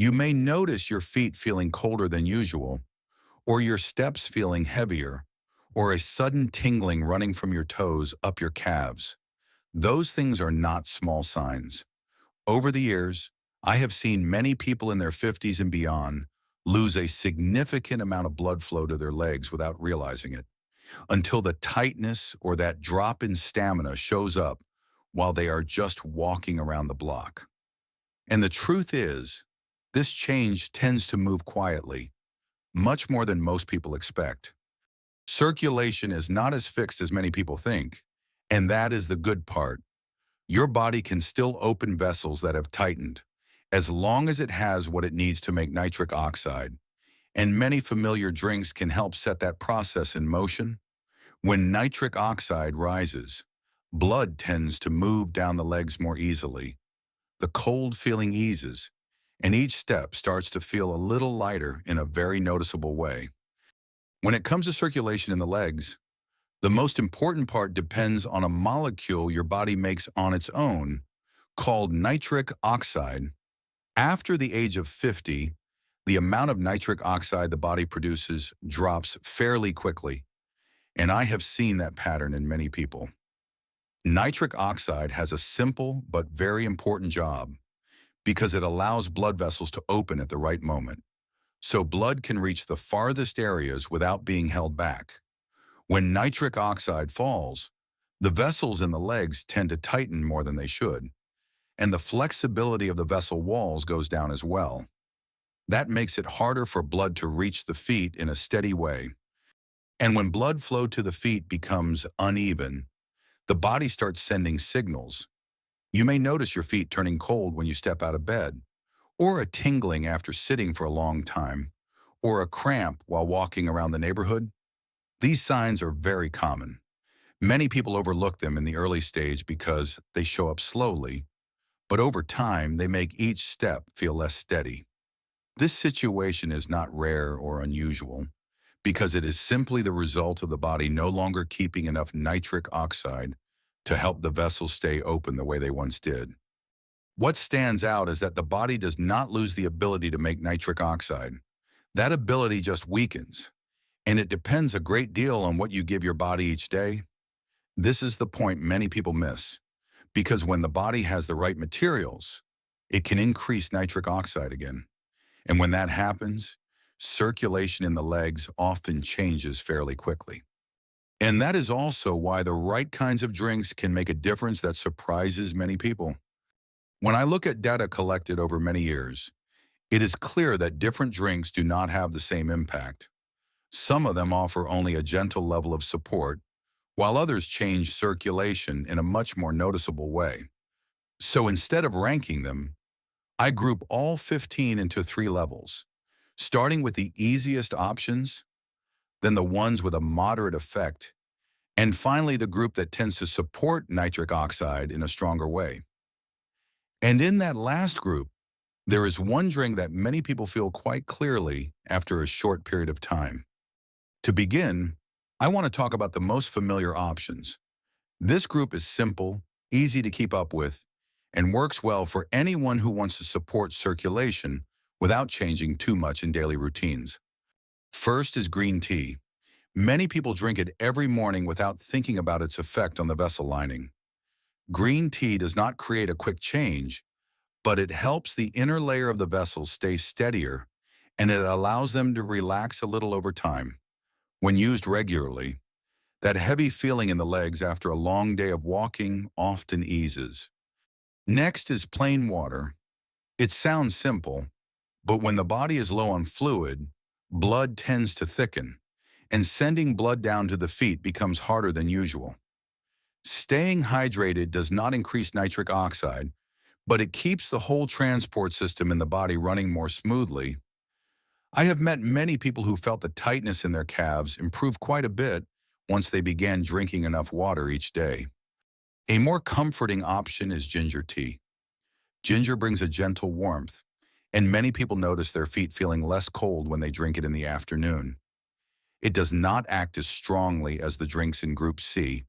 You may notice your feet feeling colder than usual, or your steps feeling heavier, or a sudden tingling running from your toes up your calves. Those things are not small signs. Over the years, I have seen many people in their 50s and beyond lose a significant amount of blood flow to their legs without realizing it, until the tightness or that drop in stamina shows up while they are just walking around the block. And the truth is, this change tends to move quietly, much more than most people expect. Circulation is not as fixed as many people think, and that is the good part. Your body can still open vessels that have tightened, as long as it has what it needs to make nitric oxide, and many familiar drinks can help set that process in motion. When nitric oxide rises, blood tends to move down the legs more easily. The cold feeling eases, and each step starts to feel a little lighter in a very noticeable way. When it comes to circulation in the legs, the most important part depends on a molecule your body makes on its own, called nitric oxide. After the age of 50, the amount of nitric oxide the body produces drops fairly quickly, and I have seen that pattern in many people. Nitric oxide has a simple but very important job because it allows blood vessels to open at the right moment, so blood can reach the farthest areas without being held back. When nitric oxide falls, the vessels in the legs tend to tighten more than they should, and the flexibility of the vessel walls goes down as well. That makes it harder for blood to reach the feet in a steady way. And when blood flow to the feet becomes uneven, the body starts sending signals. You may notice your feet turning cold when you step out of bed, or a tingling after sitting for a long time, or a cramp while walking around the neighborhood. These signs are very common. Many people overlook them in the early stage because they show up slowly, but over time they make each step feel less steady. This situation is not rare or unusual because it is simply the result of the body no longer keeping enough nitric oxide to help the vessels stay open the way they once did. What stands out is that the body does not lose the ability to make nitric oxide. That ability just weakens, and it depends a great deal on what you give your body each day. This is the point many people miss, because when the body has the right materials, it can increase nitric oxide again. And when that happens, circulation in the legs often changes fairly quickly. And that is also why the right kinds of drinks can make a difference that surprises many people. When I look at data collected over many years, it is clear that different drinks do not have the same impact. Some of them offer only a gentle level of support, while others change circulation in a much more noticeable way. So instead of ranking them, I group all 15 into 3 levels, starting with the easiest options, then the ones with a moderate effect, and finally the group that tends to support nitric oxide in a stronger way. And in that last group, there is one drink that many people feel quite clearly after a short period of time. To begin, I want to talk about the most familiar options. This group is simple, easy to keep up with, and works well for anyone who wants to support circulation without changing too much in daily routines. First is green tea. Many people drink it every morning without thinking about its effect on the vessel lining. Green tea does not create a quick change, but it helps the inner layer of the vessels stay steadier, and it allows them to relax a little over time. When used regularly, that heavy feeling in the legs after a long day of walking often eases. Next is plain water. It sounds simple, but when the body is low on fluid, blood tends to thicken, and sending blood down to the feet becomes harder than usual. Staying hydrated does not increase nitric oxide, but it keeps the whole transport system in the body running more smoothly. I have met many people who felt the tightness in their calves improve quite a bit once they began drinking enough water each day. A more comforting option is ginger tea. Ginger brings a gentle warmth, and many people notice their feet feeling less cold when they drink it in the afternoon. It does not act as strongly as the drinks in Group C,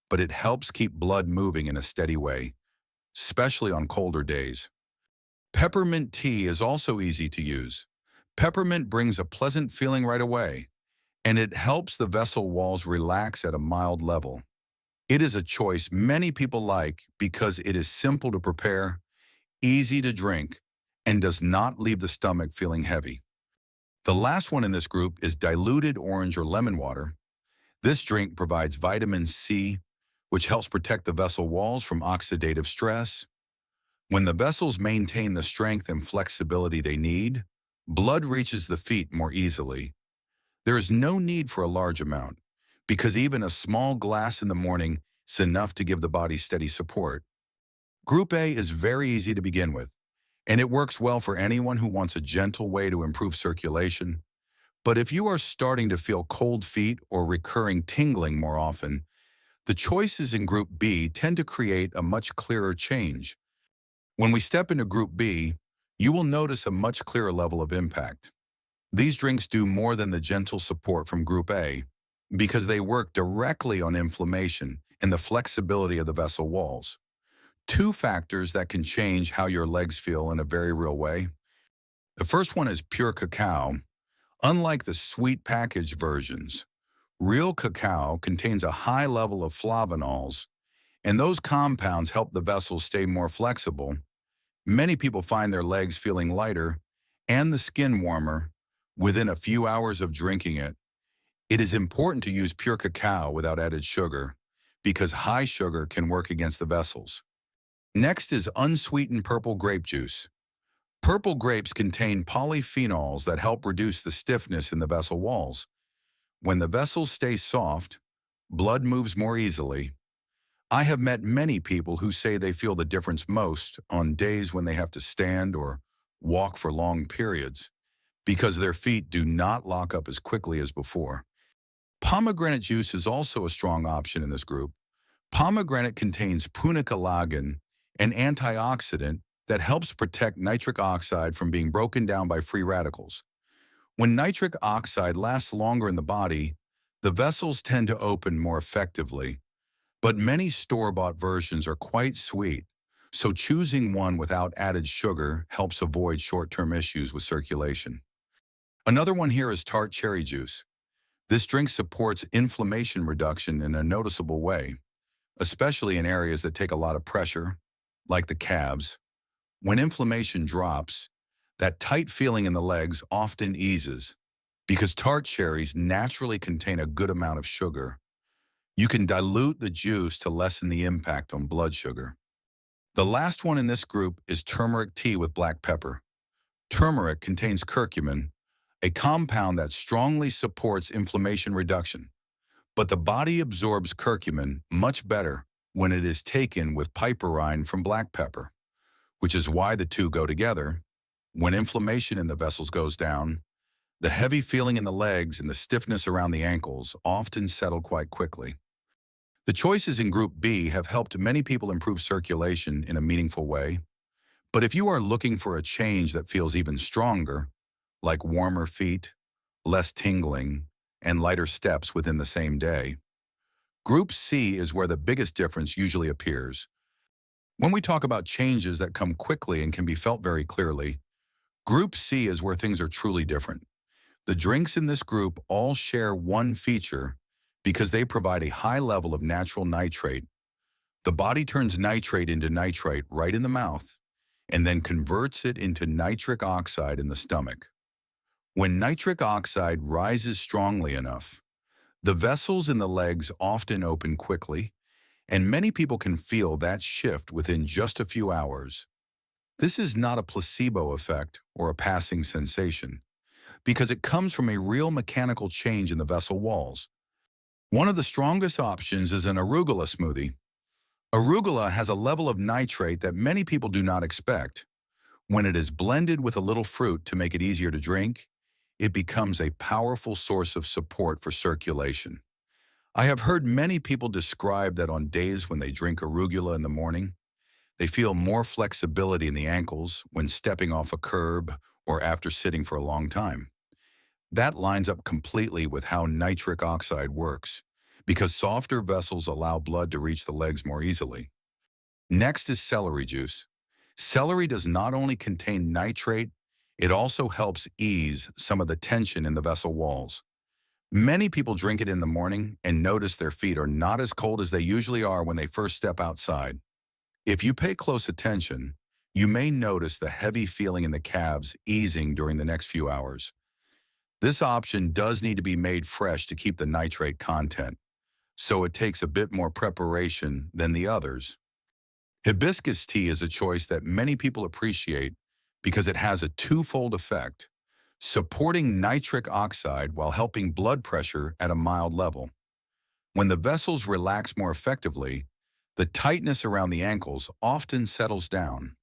but it helps keep blood moving in a steady way, especially on colder days. Peppermint tea is also easy to use. Peppermint brings a pleasant feeling right away, and it helps the vessel walls relax at a mild level. It is a choice many people like because it is simple to prepare, easy to drink, and does not leave the stomach feeling heavy. The last one in this group is diluted orange or lemon water. This drink provides vitamin C, which helps protect the vessel walls from oxidative stress. When the vessels maintain the strength and flexibility they need, blood reaches the feet more easily. There is no need for a large amount, because even a small glass in the morning is enough to give the body steady support. Group A is very easy to begin with, and it works well for anyone who wants a gentle way to improve circulation. But if you are starting to feel cold feet or recurring tingling more often, the choices in Group B tend to create a much clearer change. When we step into Group B, you will notice a much clearer level of impact. These drinks do more than the gentle support from Group A because they work directly on inflammation and the flexibility of the vessel walls. Two factors that can change how your legs feel in a very real way. The first one is pure cacao. Unlike the sweet packaged versions, real cacao contains a high level of flavonols, and those compounds help the vessels stay more flexible. Many people find their legs feeling lighter and the skin warmer within a few hours of drinking it. It is important to use pure cacao without added sugar because high sugar can work against the vessels. Next is unsweetened purple grape juice. Purple grapes contain polyphenols that help reduce the stiffness in the vessel walls. When the vessels stay soft, blood moves more easily. I have met many people who say they feel the difference most on days when they have to stand or walk for long periods because their feet do not lock up as quickly as before. Pomegranate juice is also a strong option in this group. Pomegranate contains punicalagin, an antioxidant that helps protect nitric oxide from being broken down by free radicals. When nitric oxide lasts longer in the body, the vessels tend to open more effectively. But many store-bought versions are quite sweet, so choosing one without added sugar helps avoid short-term issues with circulation. Another one here is tart cherry juice. This drink supports inflammation reduction in a noticeable way, especially in areas that take a lot of pressure, like the calves. When inflammation drops, that tight feeling in the legs often eases because tart cherries naturally contain a good amount of sugar. You can dilute the juice to lessen the impact on blood sugar. The last one in this group is turmeric tea with black pepper. Turmeric contains curcumin, a compound that strongly supports inflammation reduction. But the body absorbs curcumin much better when it is taken with piperine from black pepper, which is why the two go together. When inflammation in the vessels goes down, the heavy feeling in the legs and the stiffness around the ankles often settle quite quickly. The choices in Group B have helped many people improve circulation in a meaningful way. But if you are looking for a change that feels even stronger, like warmer feet, less tingling, and lighter steps within the same day, Group C is where the biggest difference usually appears. When we talk about changes that come quickly and can be felt very clearly, Group C is where things are truly different. The drinks in this group all share one feature because they provide a high level of natural nitrate. The body turns nitrate into nitrite right in the mouth and then converts it into nitric oxide in the stomach. When nitric oxide rises strongly enough, the vessels in the legs often open quickly, and many people can feel that shift within just a few hours. This is not a placebo effect or a passing sensation, because it comes from a real mechanical change in the vessel walls. One of the strongest options is an arugula smoothie. Arugula has a level of nitrate that many people do not expect. When it is blended with a little fruit to make it easier to drink, it becomes a powerful source of support for circulation. I have heard many people describe that on days when they drink arugula in the morning, they feel more flexibility in the ankles when stepping off a curb or after sitting for a long time. That lines up completely with how nitric oxide works, because softer vessels allow blood to reach the legs more easily. Next is celery juice. Celery does not only contain nitrate, it also helps ease some of the tension in the vessel walls. Many people drink it in the morning and notice their feet are not as cold as they usually are when they first step outside. If you pay close attention, you may notice the heavy feeling in the calves easing during the next few hours. This option does need to be made fresh to keep the nitrate content, so it takes a bit more preparation than the others. Hibiscus tea is a choice that many people appreciate because it has a twofold effect, supporting nitric oxide while helping blood pressure at a mild level. When the vessels relax more effectively, the tightness around the ankles often settles down.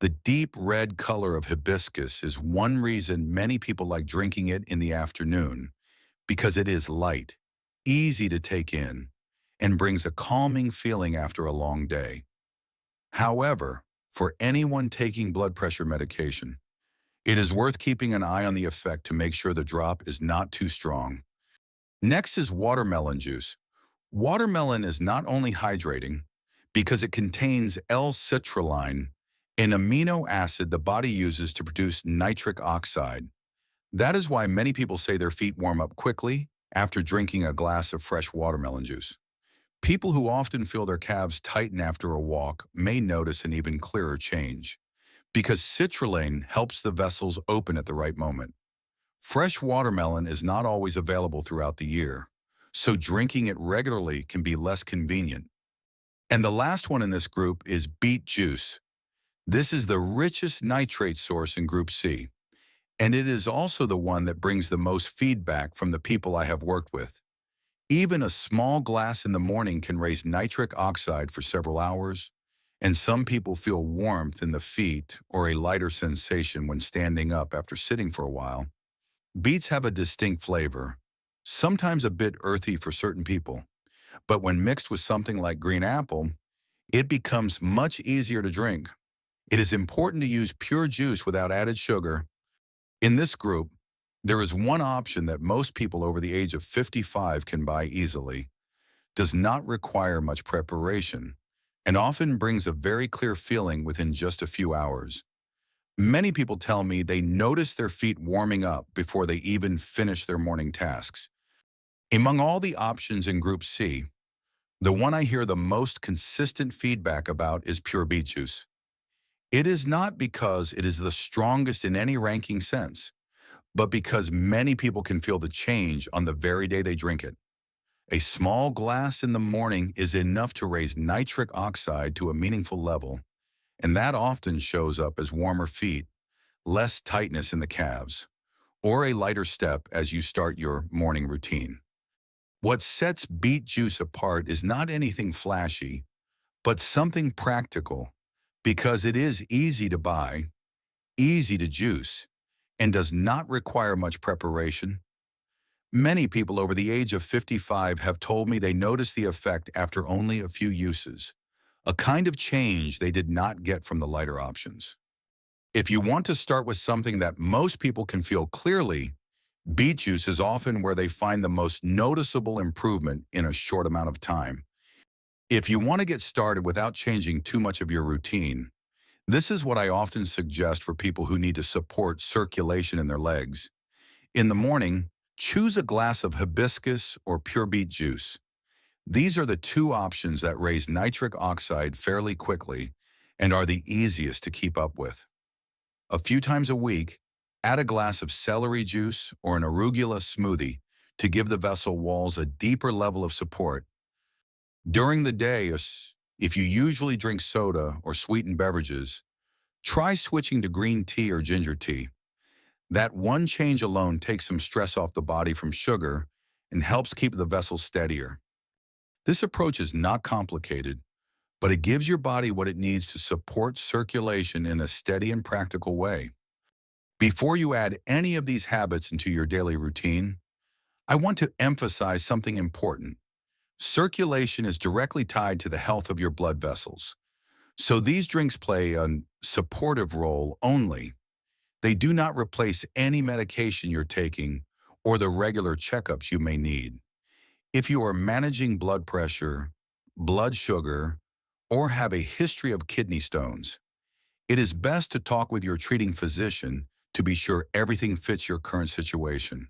The deep red color of hibiscus is one reason many people like drinking it in the afternoon, because it is light, easy to take in, and brings a calming feeling after a long day. However, for anyone taking blood pressure medication, it is worth keeping an eye on the effect to make sure the drop is not too strong. Next is watermelon juice. Watermelon is not only hydrating because it contains L-citrulline, an amino acid the body uses to produce nitric oxide. That is why many people say their feet warm up quickly after drinking a glass of fresh watermelon juice. People who often feel their calves tighten after a walk may notice an even clearer change, because citrulline helps the vessels open at the right moment. Fresh watermelon is not always available throughout the year, so drinking it regularly can be less convenient. And the last one in this group is beet juice. This is the richest nitrate source in Group C, and it is also the one that brings the most feedback from the people I have worked with. Even a small glass in the morning can raise nitric oxide for several hours, and some people feel warmth in the feet or a lighter sensation when standing up after sitting for a while. Beets have a distinct flavor, sometimes a bit earthy for certain people, but when mixed with something like green apple, it becomes much easier to drink. It is important to use pure juice without added sugar. In this group, there is one option that most people over the age of 55 can buy easily, does not require much preparation, and often brings a very clear feeling within just a few hours. Many people tell me they notice their feet warming up before they even finish their morning tasks. Among all the options in Group C, the one I hear the most consistent feedback about is pure beet juice. It is not because it is the strongest in any ranking sense, but because many people can feel the change on the very day they drink it. A small glass in the morning is enough to raise nitric oxide to a meaningful level, and that often shows up as warmer feet, less tightness in the calves, or a lighter step as you start your morning routine. What sets beet juice apart is not anything flashy, but something practical, because it is easy to buy, easy to juice, and does not require much preparation. Many people over the age of 55 have told me they notice the effect after only a few uses, a kind of change they did not get from the lighter options. If you want to start with something that most people can feel clearly, beet juice is often where they find the most noticeable improvement in a short amount of time. If you want to get started without changing too much of your routine, this is what I often suggest for people who need to support circulation in their legs. In the morning, choose a glass of hibiscus or pure beet juice. These are the two options that raise nitric oxide fairly quickly and are the easiest to keep up with. A few times a week, add a glass of celery juice or an arugula smoothie to give the vessel walls a deeper level of support. During the day, if you usually drink soda or sweetened beverages, try switching to green tea or ginger tea. That one change alone takes some stress off the body from sugar and helps keep the vessel steadier. This approach is not complicated, but it gives your body what it needs to support circulation in a steady and practical way. Before you add any of these habits into your daily routine, I want to emphasize something important. Circulation is directly tied to the health of your blood vessels. So these drinks play a supportive role only. They do not replace any medication you're taking or the regular checkups you may need. If you are managing blood pressure, blood sugar, or have a history of kidney stones, It is best to talk with your treating physician to be sure everything fits your current situation.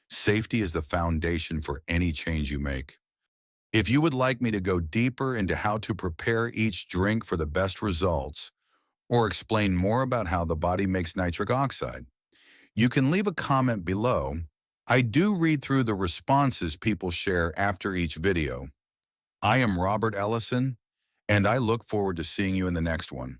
Safety is the foundation for any change you make. If you would like me to go deeper into how to prepare each drink for the best results, or explain more about how the body makes nitric oxide, you can leave a comment below. I do read through the responses people share after each video. I am Robert Ellison, and I look forward to seeing you in the next one.